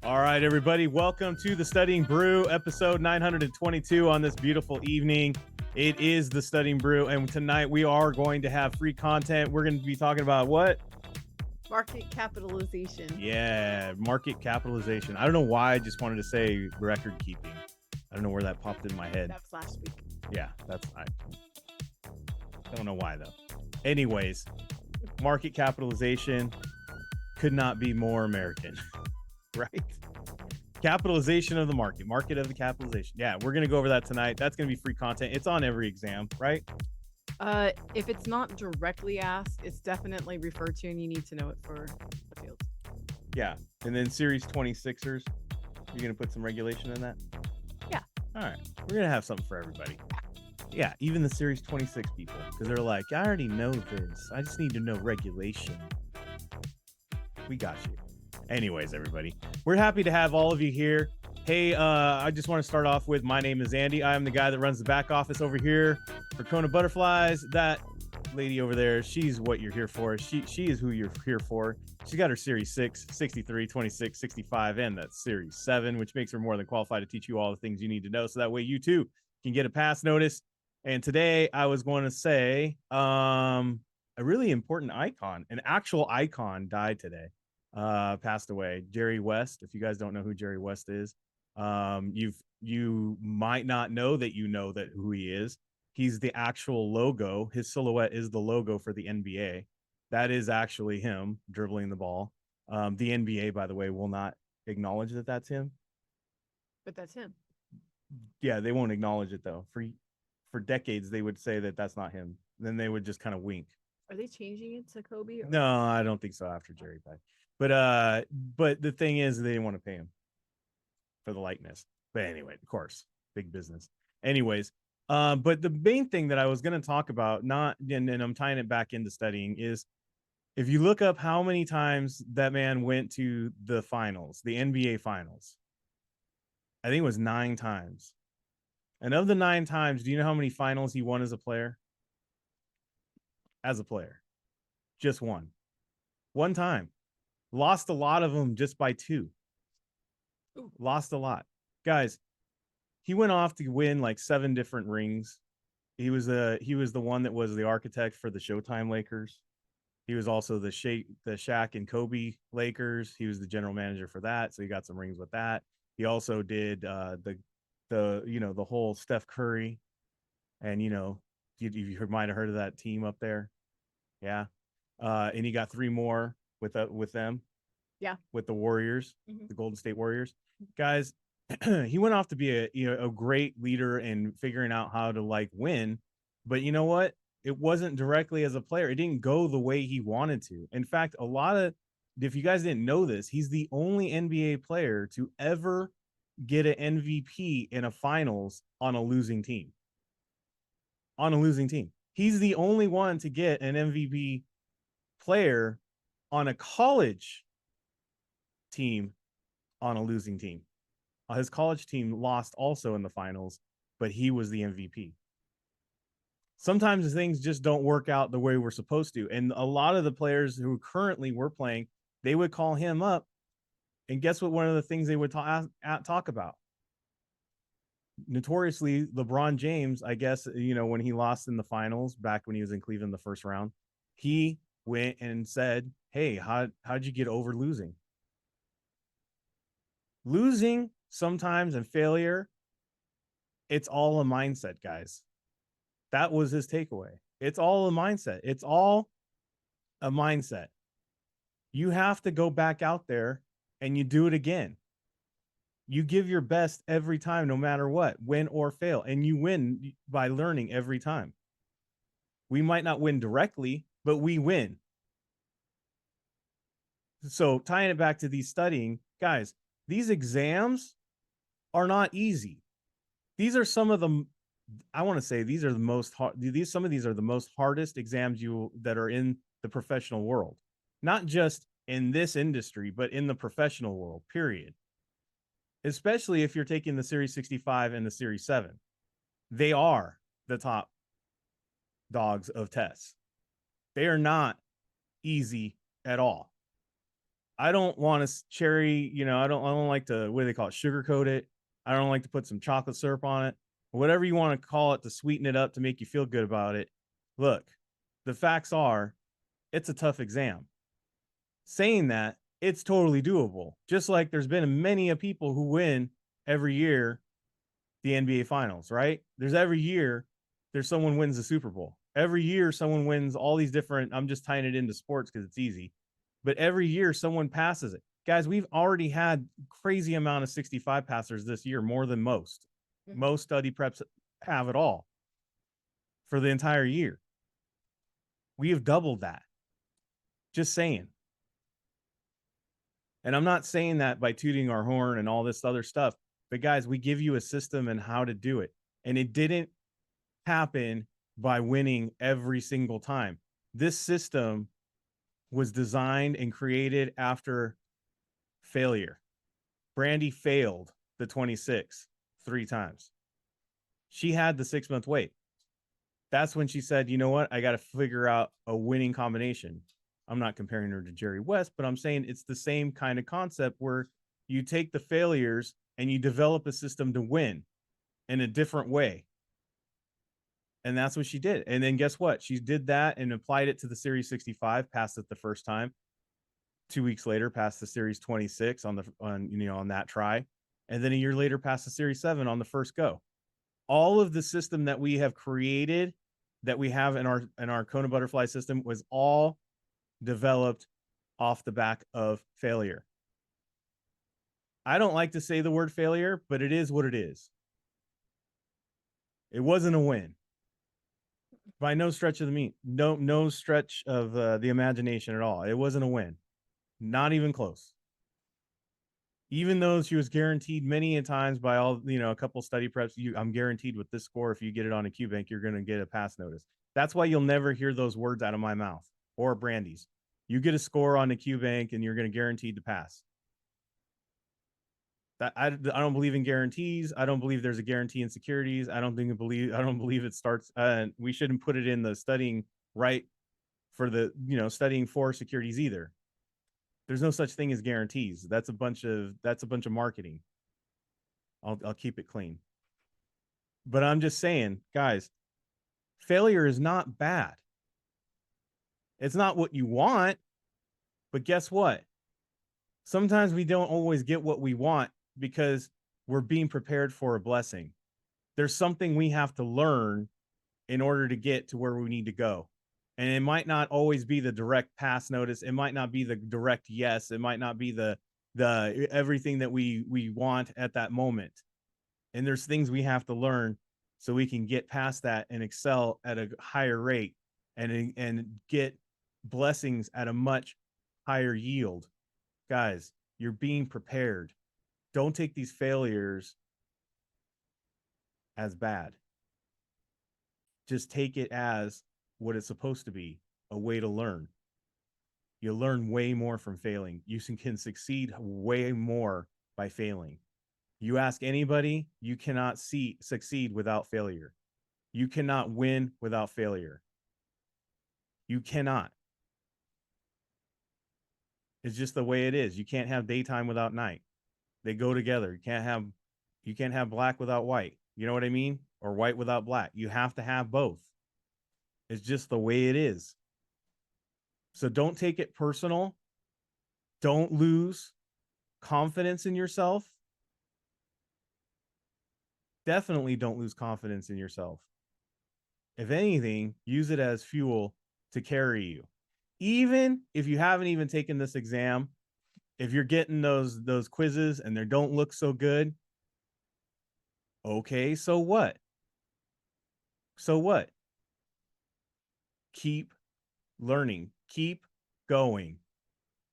All right, everybody, welcome to the Studying Brew, episode 922 on this beautiful evening. It is the Studying Brew, and tonight we are going to have free content. We're going to be talking about what? Market capitalization. Yeah, market capitalization. I don't know why I just wanted to say record keeping. I don't know where that popped in my head. That was last week. Yeah, I don't know why, though. Anyways, market capitalization could not be more American. Right? Capitalization of the market of the capitalization. Yeah, we're going to go over that tonight. That's going to be free content. It's on every exam, right? If it's not directly asked, it's definitely referred to, and you need to know it for the fields. Yeah. And then Series 26ers, you're going to put some regulation in that? Yeah. All right. We're going to have something for everybody. Yeah, even the Series 26 people, because they're like, I already know this. I just need to know regulation. We got you. Anyways, everybody, we're happy to have all of you here. Hey, I just want to start off with, my name is Andy. I am the guy that runs the back office over here for KonaButterflyz. That lady over there, she's what you're here for. She is who you're here for. She got her Series 6, 63, 26, 65, and that's Series 7, which makes her more than qualified to teach you all the things you need to know. So that way you too can get a pass notice. And today I was going to say a really important icon, an actual icon died today. Passed away. Jerry West. If you guys don't know who Jerry West is, you might not know that who he is. He's the actual logo. His silhouette is the logo for the NBA. That is actually him dribbling the ball. The NBA, by the way, will not acknowledge that that's him. But that's him. Yeah, they won't acknowledge it though. For decades, they would say that that's not him. Then they would just kind of wink. Are they changing it to Kobe? Or? No, I don't think so. After Jerry died. But the thing is, they didn't want to pay him for the likeness. But anyway, of course, big business. Anyways, but the main thing that I was going to talk about, and I'm tying it back into studying, is if you look up how many times that man went to the finals, the NBA finals, I think it was 9 times. And of the 9 times, do you know how many finals he won as a player? As a player, just one time. Lost a lot of them just by 2. Ooh. Lost a lot. Guys, he went off to win like 7 different rings. He was the one that was the architect for the Showtime Lakers. He was also the Shaq and Kobe Lakers. He was the general manager for that, so he got some rings with that. He also did the whole Steph Curry, and you might have heard of that team up there. Yeah. And he got 3 more with them. Yeah. With the Warriors, the Golden State Warriors. Guys, he went off to be a great leader in figuring out how to win. But you know what? It wasn't directly as a player. It didn't go the way he wanted to. In fact, if you guys didn't know this, he's the only NBA player to ever get an MVP in a finals on a losing team. He's the only one to get an MVP player on a college team on a losing team. His college team lost also in the finals, but he was the MVP. Sometimes things just don't work out the way we're supposed to. And a lot of the players who currently were playing, they would call him up. And guess what? One of the things they would talk about? Notoriously, LeBron James, I guess, when he lost in the finals back when he was in Cleveland the first round, he went and said, hey, how'd you get over losing? Losing sometimes and failure, it's all a mindset, guys. That was his takeaway. It's all a mindset. It's all a mindset. You have to go back out there and you do it again. You give your best every time, no matter what, win or fail. And you win by learning every time. We might not win directly, but we win. So tying it back to these studying, guys, these exams are not easy. These are some of them. I want to say these are the most hard. Some of these are the most hardest exams that are in the professional world, not just in this industry, but in the professional world, period. Especially if you're taking the Series 65 and the Series 7. They are the top dogs of tests. They are not easy at all. I don't want to cherry, I don't like to, what do they call it, sugarcoat it. I don't like to put some chocolate syrup on it, whatever you want to call it to sweeten it up to make you feel good about it. Look, the facts are, it's a tough exam. Saying that, it's totally doable. Just like there's been many of people who win every year the NBA finals, right? There's every year there's someone wins the Super Bowl. Every year someone wins all these different, I'm just tying it into sports because it's easy. But every year someone passes it. Guys, we've already had crazy amount of 65 passers this year, more than most. Most study preps have it all for the entire year. We have doubled that. Just saying. And I'm not saying that by tooting our horn and all this other stuff, but guys, we give you a system and how to do it. And it didn't happen by winning every single time. This system was designed and created after failure. Brandy failed the 26 3 times. She had the 6-month wait. That's when she said, you know what? I got to figure out a winning combination. I'm not comparing her to Jerry West, but I'm saying it's the same kind of concept where you take the failures and you develop a system to win in a different way. And that's what she did. And then guess what? She did that and applied it to the Series 65, passed it the first time. 2 weeks later, passed the Series 26 on that try. And then a year later, passed the Series 7 on the first go. All of the system that we have created, that we have in our Kona Butterfly system, was all developed off the back of failure. I don't like to say the word failure, but it is what it is. It wasn't a win by no stretch of the mean, no stretch of the imagination at all. It wasn't a win, not even close. Even though she was guaranteed many a times by all, a couple study preps, I'm guaranteed with this score, if you get it on a Q bank, you're going to get a pass notice. That's why you'll never hear those words out of my mouth or Brandy's. You get a score on the Q bank and you're going to guaranteed to pass. I don't believe in guarantees. I don't believe there's a guarantee in securities. I don't believe it starts. We shouldn't put it in the studying right for the, studying for securities either. There's no such thing as guarantees. That's a bunch of marketing. I'll keep it clean. But I'm just saying, guys, failure is not bad. It's not what you want, but guess what? Sometimes we don't always get what we want because we're being prepared for a blessing. There's something we have to learn in order to get to where we need to go. And it might not always be the direct pass notice. It might not be the direct yes. It might not be the everything that we want at that moment. And there's things we have to learn so we can get past that and excel at a higher rate and get blessings at a much higher yield. Guys, you're being prepared. Don't take these failures as bad. Just take it as what it's supposed to be, a way to learn. You learn way more from failing. You can succeed way more by failing. You ask anybody, you cannot succeed without failure. You cannot win without failure. You cannot. It's just the way it is. You can't have daytime without night. They go together. You can't have black without white. You know what I mean? Or white without black. You have to have both. It's just the way it is. So don't take it personal. Don't lose confidence in yourself. Definitely don't lose confidence in yourself. If anything, use it as fuel to carry you. Even if you haven't even taken this exam, if you're getting those quizzes and they don't look so good, okay, so what? So what? Keep learning, keep going.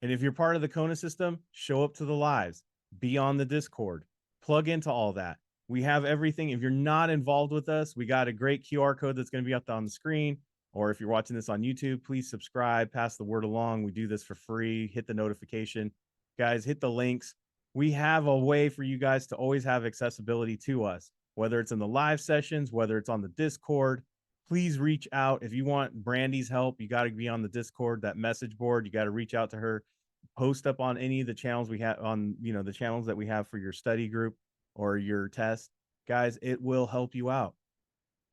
And if you're part of the Kona system, show up to the lives, be on the Discord, plug into all that. We have everything. If you're not involved with us, we got a great QR code that's going to be up on the screen. Or if you're watching this on YouTube, please subscribe, pass the word along. We do this for free. Hit the notification. Guys, hit the links. We have a way for you guys to always have accessibility to us, whether it's in the live sessions, whether it's on the Discord. Please reach out. If you want Brandy's help, you got to be on the Discord, that message board. You got to reach out to her. post up on any of the channels we have on, the channels that we have for your study group or your test. Guys, it will help you out.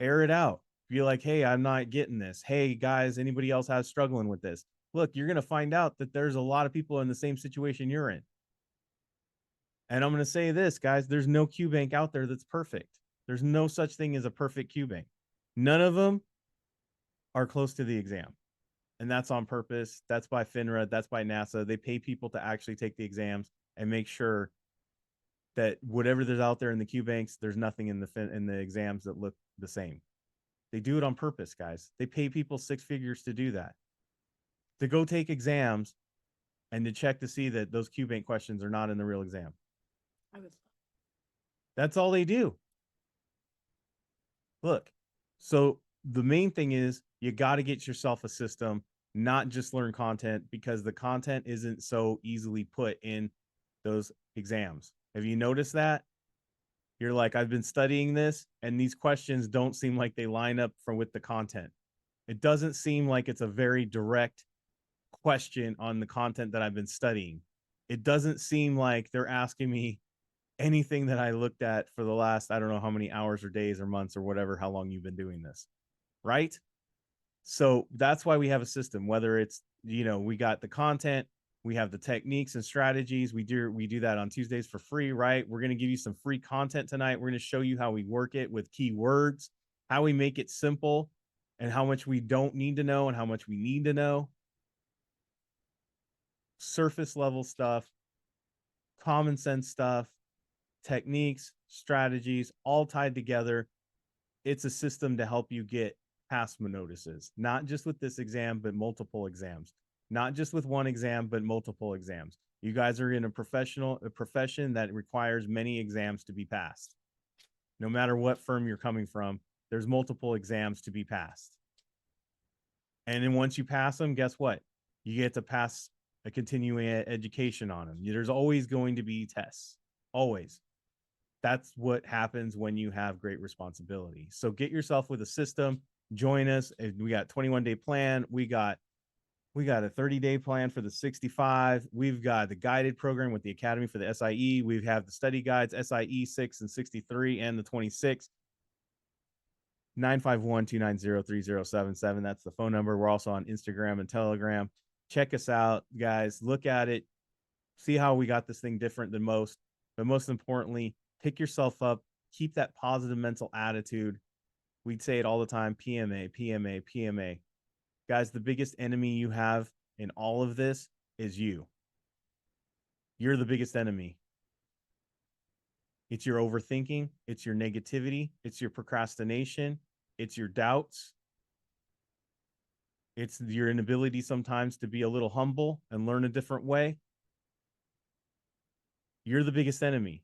Air it out. Be like, hey, I'm not getting this. Hey, guys, anybody else has struggling with this? Look, you're going to find out that there's a lot of people in the same situation you're in. And I'm going to say this, guys, there's no Q bank out there that's perfect. There's no such thing as a perfect Q bank. None of them are close to the exam. And that's on purpose. That's by FINRA. That's by NASA. They pay people to actually take the exams and make sure that whatever there's out there in the Q banks, there's nothing in the exams that look the same. They do it on purpose, guys. They pay people 6 figures to do that, to go take exams and to check to see that those Q bank questions are not in the real exam. That's all they do. Look, so the main thing is you got to get yourself a system, not just learn content, because the content isn't so easily put in those exams. Have you noticed that? You're like, I've been studying this, and these questions don't seem like they line up with the content. It doesn't seem like it's a very direct question on the content that I've been studying. It doesn't seem like they're asking me anything that I looked at for the last, I don't know how many hours or days or months or whatever, how long you've been doing this, right? So that's why we have a system, whether it's, we got the content, we have the techniques and strategies. We do that on Tuesdays for free, right? We're going to give you some free content tonight. We're going to show you how we work it with keywords, how we make it simple, and how much we don't need to know and how much we need to know. Surface level stuff, common sense stuff, techniques, strategies, all tied together. It's a system to help you get past notices, not just with this exam, but multiple exams. Not just with one exam, but multiple exams. You guys are in a profession that requires many exams to be passed. No matter what firm you're coming from, there's multiple exams to be passed. And then once you pass them, guess what? You get to pass a continuing education on them. There's always going to be tests. Always. That's what happens when you have great responsibility. So get yourself with a system. Join us. We got 21-day plan. We got a 30-day plan for the 65. We've got the guided program with the Academy for the SIE. We have the study guides, SIE 6 and 63 and the 26. 951-290-3077. That's the phone number. We're also on Instagram and Telegram. Check us out, guys. Look at it. See how we got this thing different than most. But most importantly, pick yourself up. Keep that positive mental attitude. We'd say it all the time, PMA, PMA, PMA. Guys, the biggest enemy you have in all of this is you. You're the biggest enemy. It's your overthinking. It's your negativity. It's your procrastination. It's your doubts. It's your inability sometimes to be a little humble and learn a different way. You're the biggest enemy.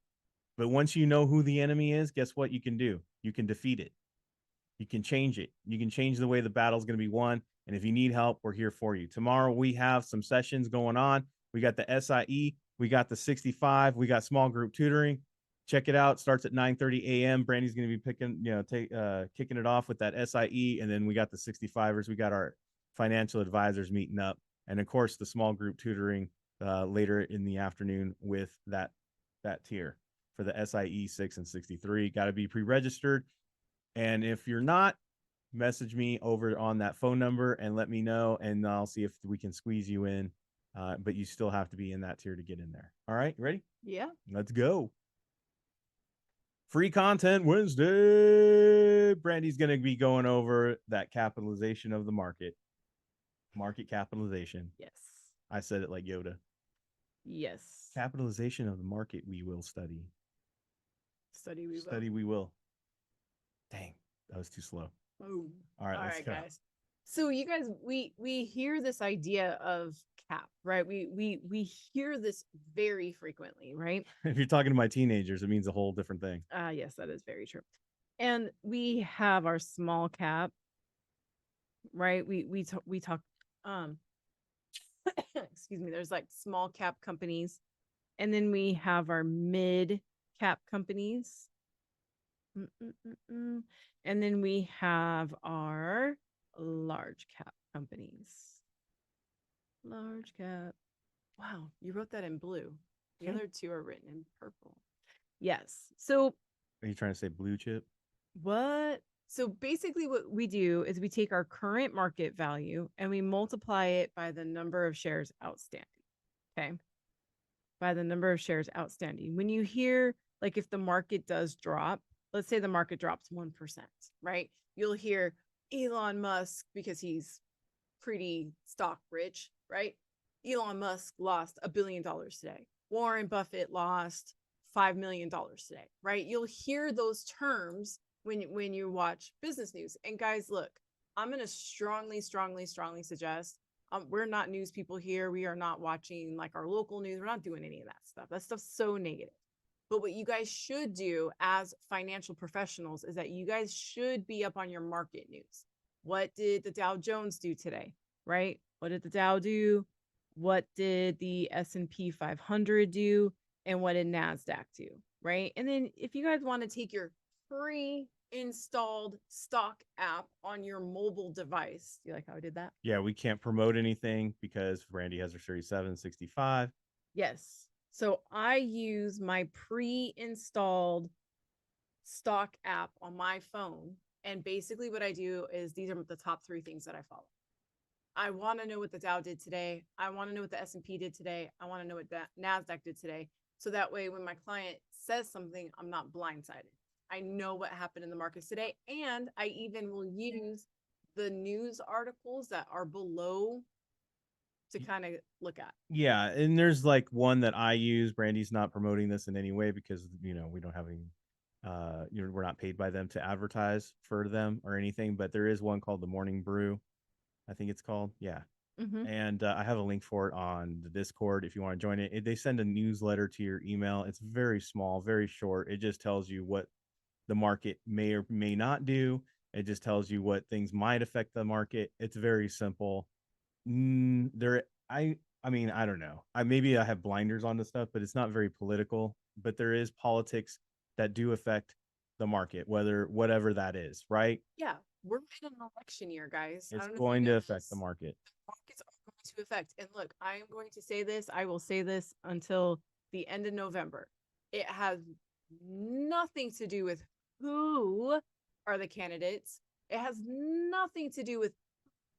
But once you know who the enemy is, guess what you can do? You can defeat it. You can change it. You can change the way the battle's going to be won. And if you need help, we're here for you. Tomorrow, we have some sessions going on. We got the SIE. We got the 65. We got small group tutoring. Check it out. Starts at 9:30 a.m. Brandy's going to be kicking it off with that SIE. And then we got the 65ers. We got our financial advisors meeting up. And of course, the small group tutoring later in the afternoon with that tier for the SIE 6 and 63. Got to be pre-registered. And if you're not, message me over on that phone number and let me know, and I'll see if we can squeeze you in. But you still have to be in that tier to get in there. All right, you ready? Yeah. Let's go. Free content Wednesday. Brandy's going to be going over that capitalization of the market. Market capitalization. Yes. I said it like Yoda. Yes. Capitalization of the market we will study. Study we will. Study we will. Dang, that was too slow. Boom. All right, let's go. Guys. So you guys, we hear this idea of cap, right? We hear this very frequently, right? If you're talking to my teenagers, it means a whole different thing. Yes, that is very true. And we have our small cap, right? We talk excuse me, there's like small cap companies, and then we have our mid cap companies. And then we have our large cap companies. Large cap. Wow, you wrote that in blue. The Hmm. other two are written in purple. Yes. So Are you trying to say blue chip? what? So basically what we do is we take our current market value and we multiply it by the number of shares outstanding. Okay. By the number of shares outstanding. When you hear, like, if the market does drop, let's say the market drops 1%, right? You'll hear Elon Musk, because he's pretty stock rich, right? Elon Musk lost $1 billion today. Warren Buffett lost $5 million today, right? You'll hear those terms when you watch business news. And guys, look, I'm going to strongly suggest we're not news people here. We are not watching like our local news. We're not doing any of that stuff. That stuff's so negative. But what you guys should do as financial professionals is that you guys should be up on your market news. What did the Dow Jones do today? Right? What did the Dow do? What did the S&P 500 do? And what did NASDAQ do? Right? And then if you guys want to take your pre-installed stock app on your mobile device, you like how I did that? Yeah, we can't promote anything because Randy has her Series 765. Yes. So I use my pre-installed stock app on my phone. And basically what I do is these are the top 3 things that I follow. I want to know what the Dow did today. I want to know what the S&P did today. I want to know what the NASDAQ did today. So that way, when my client says something, I'm not blindsided. I know what happened in the markets today. And I even will use the news articles that are below to kind of look at. Yeah, and there's like one that I use. Brandy's not promoting this in any way because we don't have any we're not paid by them to advertise for them or anything, but there is one called the Morning Brew, I think it's called. Yeah. Mm-hmm. And I have a link for it on the Discord if you want to join it. They send a newsletter to your email. It's very small, very short. It just tells you what the market may or may not do. It just tells you what things might affect the market. It's very simple. There, I mean, I don't know. Maybe I have blinders on this stuff, but it's not very political. But there is politics that do affect the market, whatever that is, right? Yeah, we're in an election year, guys. I It's don't know if you going to know affect the this. market. Markets are going to affect. And look, I am going to say this. I will say this until the end of November. It has nothing to do with who are the candidates. It has nothing to do with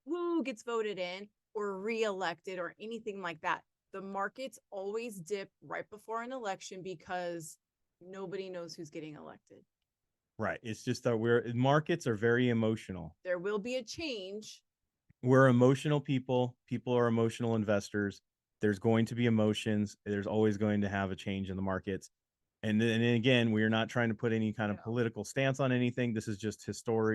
who gets voted in or reelected or anything like that. The markets always dip right before an election because nobody knows who's getting elected. Right. It's just that markets are very emotional. There will be a change. We're emotional people. People are emotional investors. There's going to be emotions. There's always going to have a change in the markets. And then again, we are not trying to put any kind of political stance on anything. This is just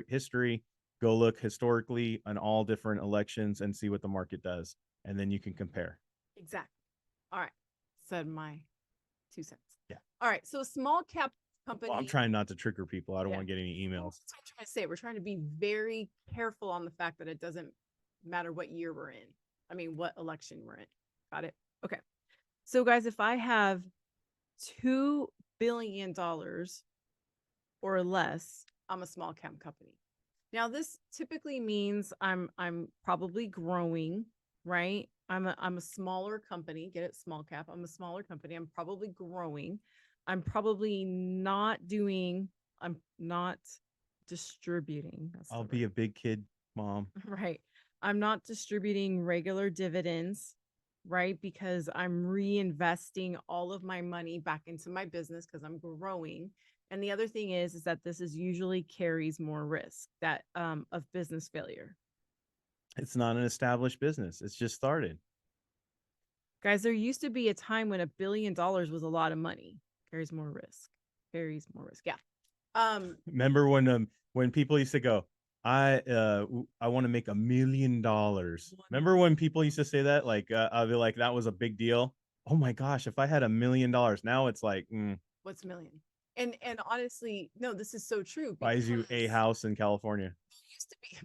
history. Go look historically on all different elections and see what the market does. And then you can compare. Exactly. All right. Said my 2 cents. Yeah. All right. So a small cap company. Well, I'm trying not to trigger people. I don't want to get any emails. That's what I'm trying to say. We're trying to be very careful on the fact that it doesn't matter what year we're in. I mean, what election we're in. Got it? Okay. So guys, if I have $2 billion or less, I'm a small cap company. Now, this typically means I'm probably growing, right? I'm a smaller company. Get it? Small cap. I'm a smaller company. I'm probably growing. I'm probably not doing. I'm not distributing. I'll be a big kid, mom. Right. I'm not distributing regular dividends, right? Because I'm reinvesting all of my money back into my business because I'm growing. And the other thing is that this is usually carries more risk that of business failure. It's not an established business. It's just started. Guys, there used to be a time when $1 billion was a lot of money. Carries more risk. Carries more risk. Yeah. Remember when people used to go, I want to make $1 million. Remember when people used to say that? Like I'll be like, that was a big deal. Oh my gosh, if I had $1 million, now it's like, what's million? And honestly, no, this is so true. Buys you a house in California. Used to be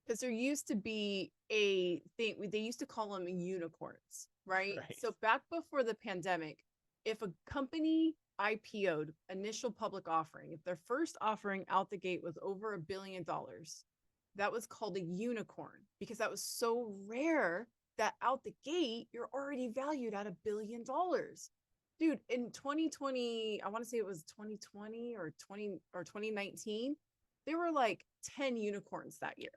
because there used to be a thing they used to call them unicorns, right? So back before the pandemic, if a company IPO'd, initial public offering, if their first offering out the gate was over $1 billion, that was called a unicorn because that was so rare that out the gate, you're already valued at $1 billion. Dude, in 2020, I want to say it was 2020 or 2019, there were like 10 unicorns that year.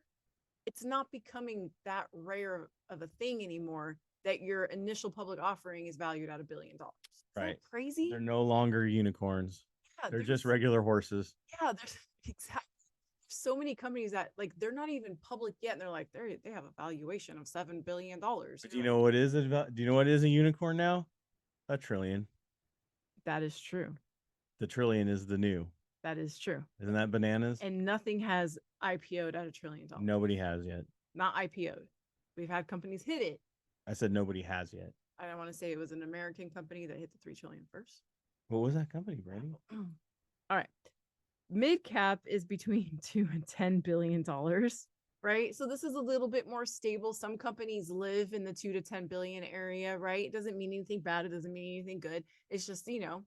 It's not becoming that rare of a thing anymore that your initial public offering is valued at $1 billion. Isn't Right. that crazy? They're no longer unicorns. Yeah, They're just regular horses. Yeah, there's exactly so many companies that like they're not even public yet, and they're like they have a valuation of $7 billion. But do you know what is it? Do you know what is a unicorn now? A trillion. That is true. The trillion is the new. That is true. Isn't that bananas? And nothing has IPO'd at $1 trillion. Nobody has yet. Not IPO'd. We've had companies hit it. I said nobody has yet. I don't want to say it was an American company that hit the 3 trillion first. What was that company, Brandy? All right. Mid cap is between $2 and $10 billion, right? So this is a little bit more stable. Some companies live in the 2 to 10 billion area, right? It doesn't mean anything bad. It doesn't mean anything good. It's just, $10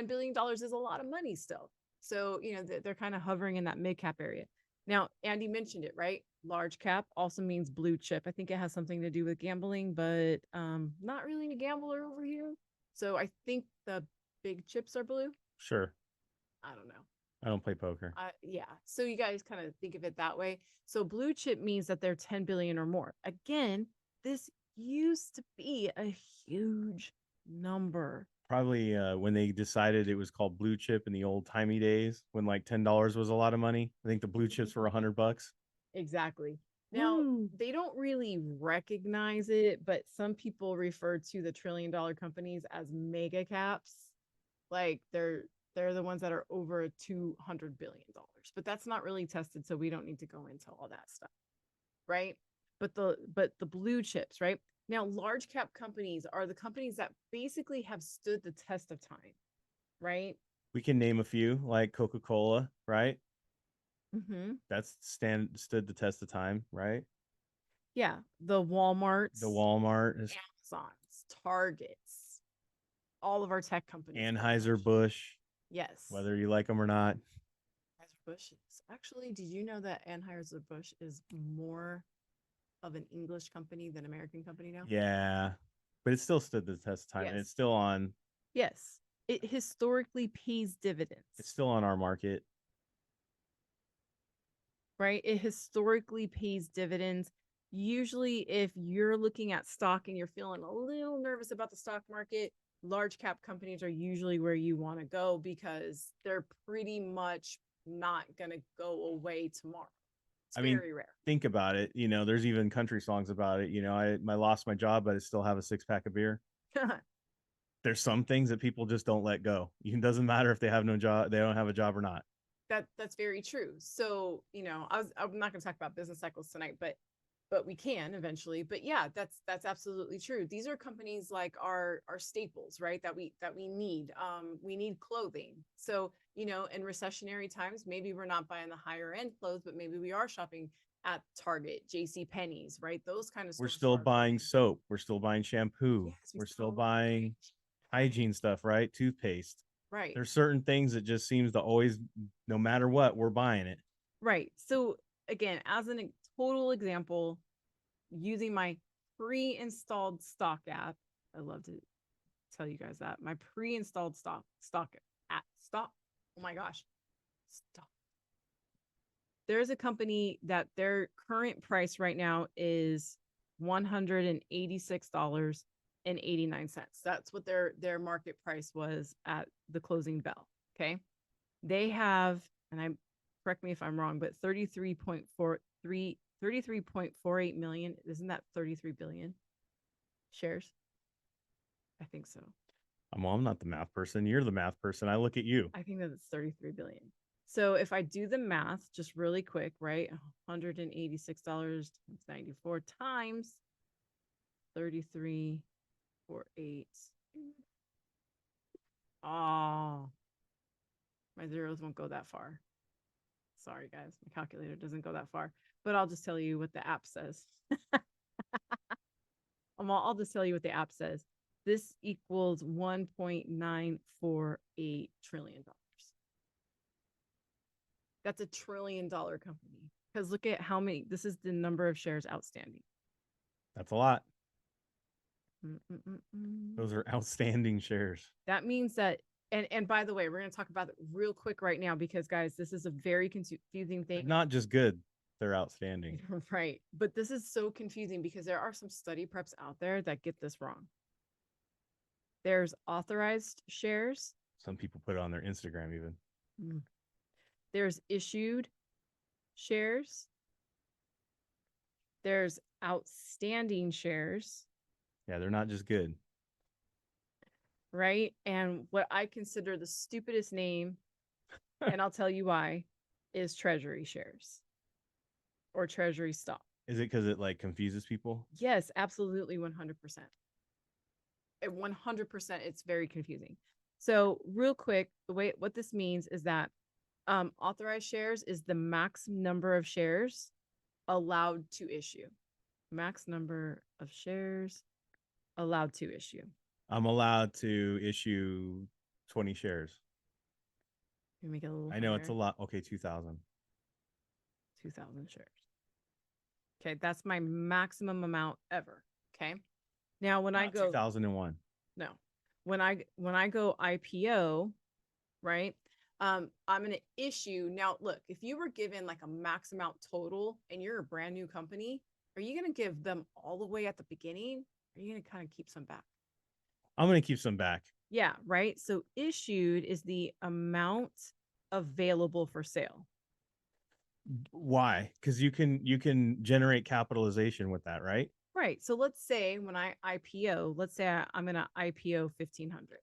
billion is a lot of money still. So, they're kind of hovering in that mid cap area. Now, Andy mentioned it, right? Large cap also means blue chip. I think it has something to do with gambling, but not really a gambler over here. So I think the big chips are blue. Sure. I don't know. I don't play poker. Yeah. So you guys kind of think of it that way. So blue chip means that they're 10 billion or more. Again, this used to be a huge number. Probably when they decided it was called blue chip in the old timey days, when like $10 was a lot of money. I think the blue chips were $100. Exactly. Now, they don't really recognize it, but some people refer to the $1 trillion companies as mega caps. Like they're the ones that are over $200 billion, but that's not really tested. So we don't need to go into all that stuff. Right. But the blue chips, right? Now, large cap companies are the companies that basically have stood the test of time. Right. We can name a few like Coca-Cola, right? Mm-hmm. That's stood the test of time, right? Yeah. The Walmarts, Amazon's, Targets, all of our tech companies. Anheuser-Busch. Yes. Whether you like them or not. Anheuser-Busch. Actually, did you know that Anheuser-Busch is more of an English company than American company now? Yeah. But it still stood the test of time. Yes. And it's still on. Yes. It historically pays dividends. It's still on our market. Right? It historically pays dividends. Usually, if you're looking at stock and you're feeling a little nervous about the stock market, large cap companies are usually where you want to go because they're pretty much not going to go away tomorrow. It's very rare. Think about it. There's even country songs about it. I lost my job, but I still have a 6-pack of beer. There's some things that people just don't let go. It doesn't matter if they have no job, they don't have a job or not. That's very true. So, I'm not going to talk about business cycles tonight, but we can eventually. But yeah, that's absolutely true. These are companies like our staples, right? That we need. We need clothing. So, in recessionary times, maybe we're not buying the higher end clothes, but maybe we are shopping at Target, JC Penney's, right? Those kind of We're stores still are buying great. soap. We're still buying shampoo. Yes, We're still buying hygiene stuff, right? Toothpaste. Right. There's certain things that just seems to always, no matter what, we're buying it. Right. So again, as a total example, using my pre-installed stock app, I love to tell you guys that my pre-installed stock app, stop. Oh my gosh. Stop. There's a company that their current price right now is $186.89. That's what their market price was at the closing bell. Okay. They have, and correct me if I'm wrong, but 33.48 million. Isn't that 33 billion shares? I think so. I'm not the math person. You're the math person. I look at you. I think that it's 33 billion. So if I do the math just really quick, right? $186.94 times 33.48. Oh, my zeros won't go that far. Sorry, guys. My calculator doesn't go that far, but I'll just tell you what the app says. I'll just tell you what the app says. This equals $1.948 trillion. That's $1 trillion company. Because look at how many, this is the number of shares outstanding. That's a lot. Mm-mm-mm-mm. Those are outstanding shares. That means that, and by the way, we're going to talk about it real quick right now because guys, this is a very confusing They're thing. not just good, they're outstanding. Right. But this is so confusing because there are some study preps out there that get this wrong. There's authorized shares. Some people put it on their Instagram even. There's issued shares. There's outstanding shares. Yeah, they're not just good. Right. And what I consider the stupidest name, and I'll tell you why, is treasury shares or treasury stock. Is it because it like confuses people? Yes, absolutely 100%. At 100%, it's very confusing. So, real quick, the way what this means is that authorized shares is the max number of shares allowed to issue. Max number of shares allowed to issue. I'm allowed to issue 20 shares. Let me make it a little I know higher. it's a lot. Okay, 2,000. 2,000 shares. Okay, that's my maximum amount ever. Okay. Now when I Not go 2001. no. When I go IPO, right? I'm going to issue. Now, look, if you were given like a max amount total and you're a brand new company, are you going to give them all the way at the beginning? Or are you going to kind of keep some back? I'm going to keep some back. Yeah, right. So issued is the amount available for sale. Why? Because you can generate capitalization with that, right? Right. So let's say when I IPO, let's say I'm going to IPO 1,500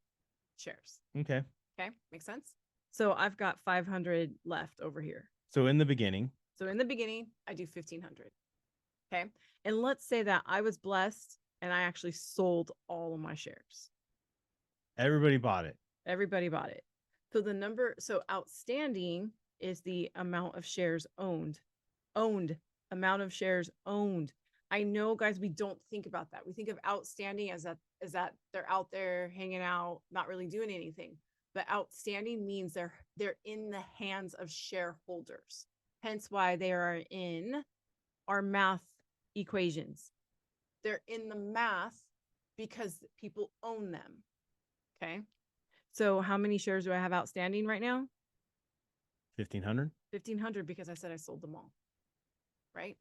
shares. Okay. Okay. Makes sense. So I've got 500 left over here. So in the beginning, So in the beginning, I do 1,500. Okay. And let's say that I was blessed and I actually sold all of my shares. everybody bought it. Everybody bought it. So the number, so outstanding is the amount of shares owned. Amount of shares owned. I know, guys, we don't think about that. We think of outstanding as that they're out there hanging out, not really doing anything. But outstanding means they're in the hands of shareholders. Hence why they are in our math equations. They're in the math because people own them. Okay. So how many shares do I have outstanding right now? 1,500. 1,500 because I said I sold them all. Right.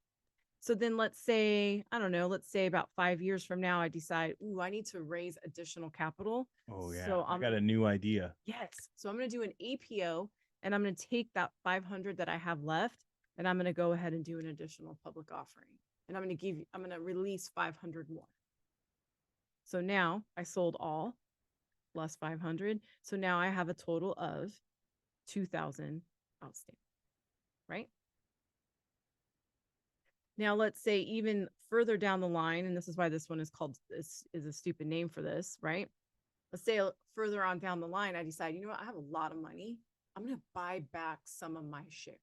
So then let's say, I don't know, let's say about 5 years from now, I decide, ooh, I need to raise additional capital. Oh yeah. So I got a new idea. yes. So I'm going to do an APO and I'm going to take that 500 that I have left and I'm going to go ahead and do an additional public offering. And I'm going to release 500 more. So now I sold all plus 500. So now I have a total of 2,000 outstanding, right? Now let's say even further down the line, and this is why this one is called, this is a stupid name for this, right? Let's say further on down the line, I decide, you know what, I have a lot of money. I'm going to buy back some of my shares.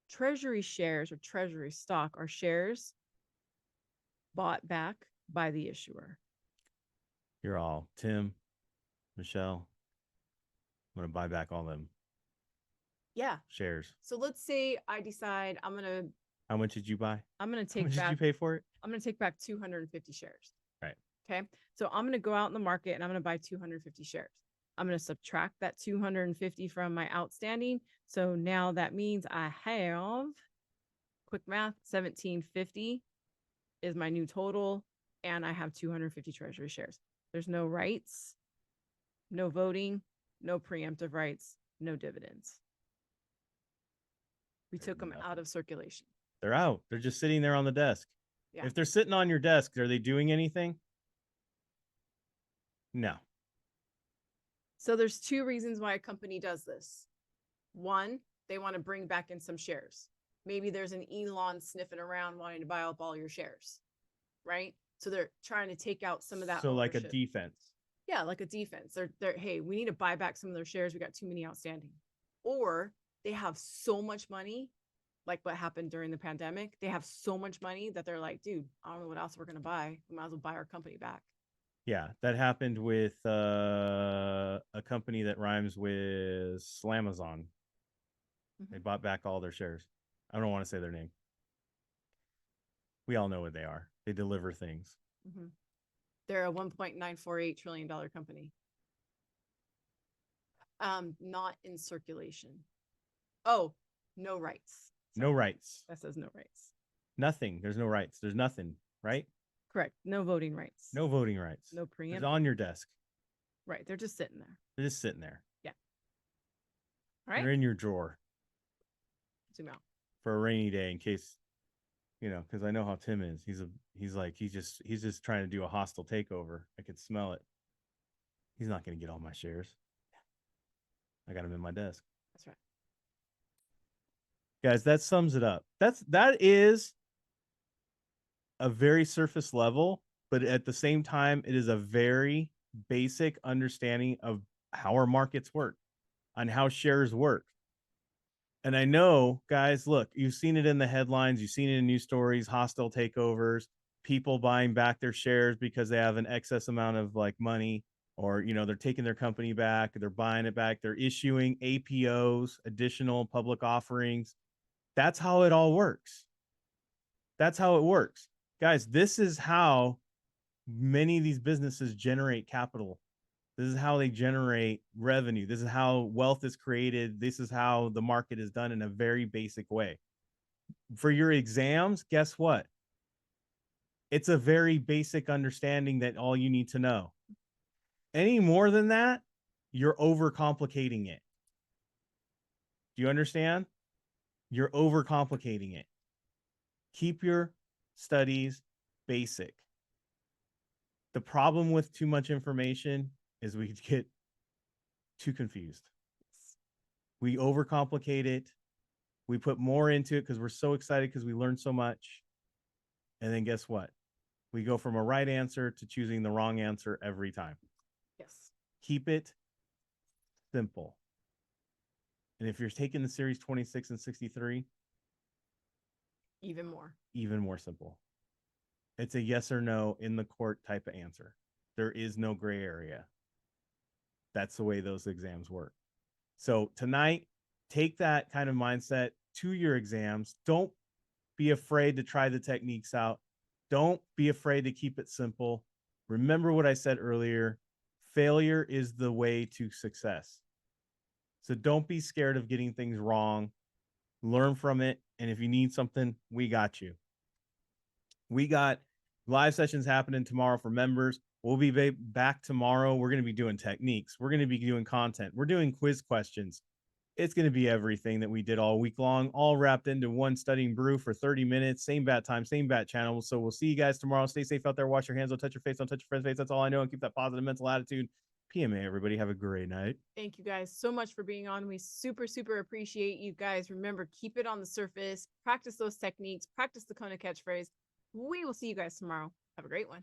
Treasury shares or treasury stock are shares bought back by the issuer. You're all Tim, Michelle. I'm gonna buy back all them Yeah. shares. So let's say I decide How much did you buy? I'm gonna How take much back, did you pay for it? I'm gonna take back 250 shares. Right. Okay. So I'm gonna go out in the market and I'm gonna buy 250 shares. I'm gonna subtract that 250 from my outstanding. So now that means I have, quick math, 1,750 is my new total, and I have 250 treasury shares. There's no rights, no voting, no preemptive rights, no dividends. We took them out of circulation. They're out. They're just sitting there on the desk. Yeah. If they're sitting on your desk, are they doing anything? No. So there's two reasons why a company does this. One, they want to bring back in some shares. Maybe there's an Elon sniffing around wanting to buy up all your shares, right? So they're trying to take out some of that. So ownership. like a defense. Yeah, like a defense. They're hey, we need to buy back some of their shares. We got too many outstanding. Or they have so much money, like what happened during the pandemic. They have so much money that they're like, dude, I don't know what else we're gonna buy. We might as well buy our company back. Yeah, that happened with a company that rhymes with Slamazon. They bought back all their shares. I don't want to say their name. We all know what they are. They deliver things. Mhm. They're a $1.948 trillion company. Not in circulation. Oh, no rights. No Sorry. rights. That says no rights. Nothing. There's no rights. There's nothing, right? Correct. No voting rights. No voting rights. No It's preemptive. on your desk. Right. They're just sitting there. They're just sitting there. All right. They're in your drawer Zoom out. for a rainy day in case, because I know how Tim is. He's just trying to do a hostile takeover. I could smell it. He's not going to get all my shares. I got him in my desk. That's right. Guys, that sums it up. That is a very surface level, but at the same time, it is a very basic understanding of how our markets work, on how shares work. And I know, guys, look, you've seen it in the headlines, you've seen it in news stories, hostile takeovers, people buying back their shares because they have an excess amount of like money, or they're taking their company back, they're buying it back, they're issuing APOs, additional public offerings. That's how it all works. That's how it works. Guys, this is how many of these businesses generate capital. This is how they generate revenue. This is how wealth is created. This is how the market is done in a very basic way. For your exams, guess what? It's a very basic understanding that all you need to know. Any more than that, you're overcomplicating it. Do you understand? You're overcomplicating it. Keep your studies basic. The problem with too much information is we get too confused. We overcomplicate it. We put more into it because we're so excited because we learned so much. And then guess what? We go from a right answer to choosing the wrong answer every time. Yes. Keep it simple. And if you're taking the series 26 and 63, Even more. even more simple. It's a yes or no in the court type of answer. There is no gray area. That's the way those exams work. So tonight, take that kind of mindset to your exams. Don't be afraid to try the techniques out. Don't be afraid to keep it simple. Remember what I said earlier. Failure is the way to success. So don't be scared of getting things wrong. Learn from it. And if you need something, we got you. We got live sessions happening tomorrow for members. We'll be back tomorrow. We're going to be doing techniques. We're going to be doing content. We're doing quiz questions. It's going to be everything that we did all week long, all wrapped into one Studying Brew for 30 minutes. Same bat time, same bat channel. So we'll see you guys tomorrow. Stay safe out there. Wash your hands. Don't touch your face. Don't touch your friend's face. That's all I know. And keep that positive mental attitude. PMA, everybody. Have a great night. Thank you guys so much for being on. We super, super appreciate you guys. Remember, keep it on the surface. Practice those techniques. Practice the Kona catchphrase. We will see you guys tomorrow. Have a great one.